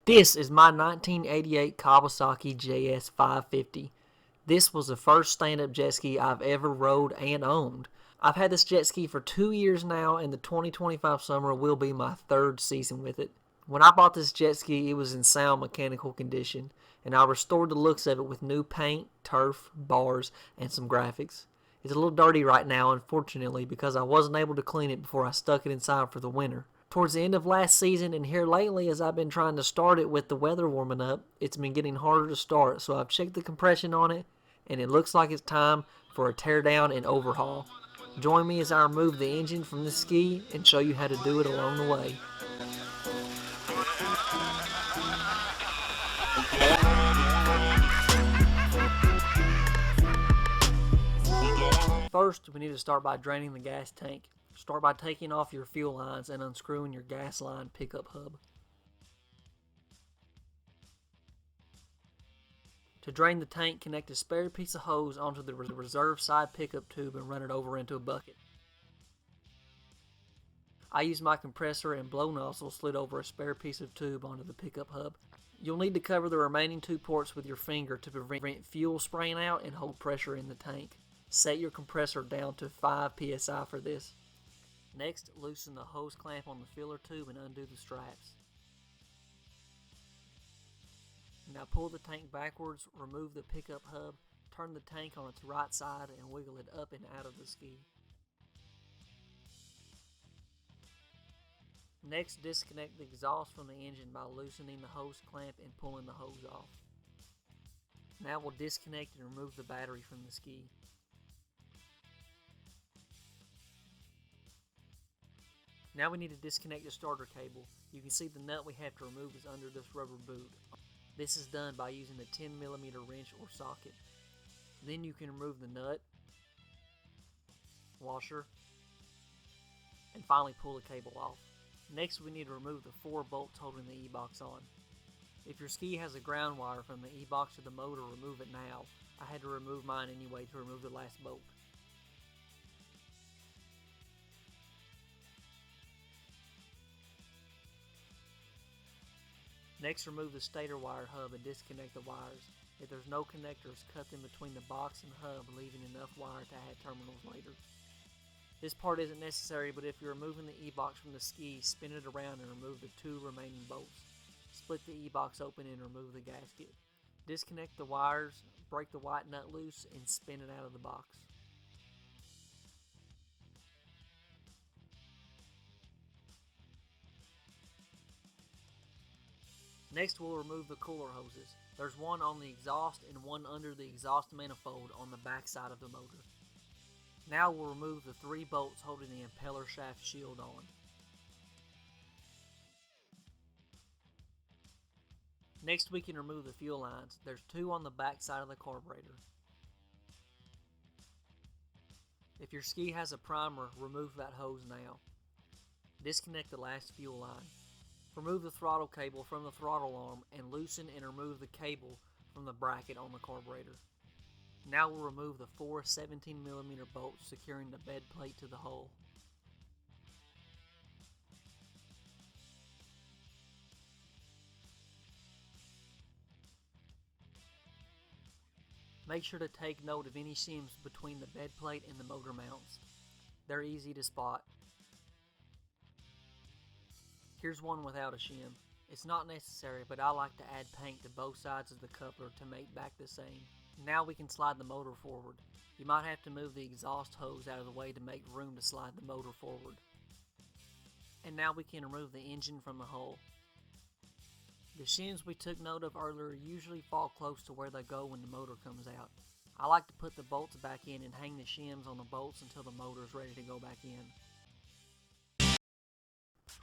This is my 1988 Kawasaki JS550. This was the first stand-up jet ski I've ever rode and owned. I've had this jet ski for 2 years now, and the 2025 summer will be my third season with it. When I bought this jet ski, it was in sound mechanical condition, and I restored the looks of it with new paint, turf, bars, and some graphics. It's a little dirty right now, unfortunately, because I wasn't able to clean it before I stuck it inside for the winter. Towards the end of last season and here lately, as I've been trying to start it with the weather warming up, it's been getting harder to start, so I've checked the compression on it, and it looks like it's time for a tear down and overhaul. Join me as I remove the engine from this ski and show you how to do it along the way. First, we need to start by draining the gas tank. Start by taking off your fuel lines and unscrewing your gas line pickup hub. To drain the tank, connect a spare piece of hose onto the reserve side pickup tube and run it over into a bucket. I use my compressor and blow nozzle slid over a spare piece of tube onto the pickup hub. You'll need to cover the remaining 2 ports with your finger to prevent fuel spraying out and hold pressure in the tank. Set your compressor down to 5 psi for this. Next, loosen the hose clamp on the filler tube and undo the straps. Now pull the tank backwards, remove the pickup hub, turn the tank on its right side and wiggle it up and out of the ski. Next, disconnect the exhaust from the engine by loosening the hose clamp and pulling the hose off. Now we'll disconnect and remove the battery from the ski. Now we need to disconnect the starter cable. You can see the nut we have to remove is under this rubber boot. This is done by using a 10mm wrench or socket. Then you can remove the nut, washer, and finally pull the cable off. Next we need to remove the 4 bolts holding the e-box on. If your ski has a ground wire from the e-box to the motor, remove it now. I had to remove mine anyway to remove the last bolt. Next, remove the stator wire hub and disconnect the wires. If there's no connectors, cut them between the box and hub, leaving enough wire to add terminals later. This part isn't necessary, but if you're removing the e-box from the ski, spin it around and remove the 2 remaining bolts. Split the e-box open and remove the gasket. Disconnect the wires, break the white nut loose, and spin it out of the box. Next, we'll remove the cooler hoses. There's one on the exhaust and one under the exhaust manifold on the back side of the motor. Now we'll remove the 3 bolts holding the impeller shaft shield on. Next, we can remove the fuel lines. There's 2 on the back side of the carburetor. If your ski has a primer, remove that hose now. Disconnect the last fuel line. Remove the throttle cable from the throttle arm and loosen and remove the cable from the bracket on the carburetor. Now we'll remove the 4 17mm bolts securing the bed plate to the hull. Make sure to take note of any shims between the bed plate and the motor mounts. They're easy to spot. Here's one without a shim. It's not necessary, but I like to add paint to both sides of the coupler to make back the same. Now we can slide the motor forward. You might have to move the exhaust hose out of the way to make room to slide the motor forward. And now we can remove the engine from the hull. The shims we took note of earlier usually fall close to where they go when the motor comes out. I like to put the bolts back in and hang the shims on the bolts until the motor is ready to go back in.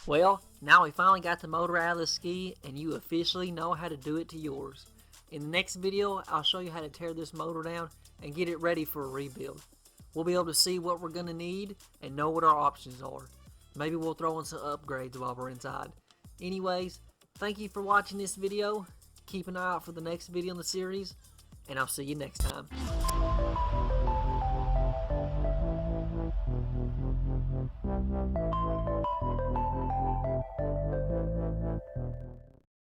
Well, now we finally got the motor out of the ski and you officially know how to do it to yours. In the next video, I'll show you how to tear this motor down and get it ready for a rebuild. We'll be able to see what we're going to need and know what our options are. Maybe we'll throw in some upgrades while we're inside. Anyways, thank you for watching this video. Keep an eye out for the next video in the series, and I'll see you next time.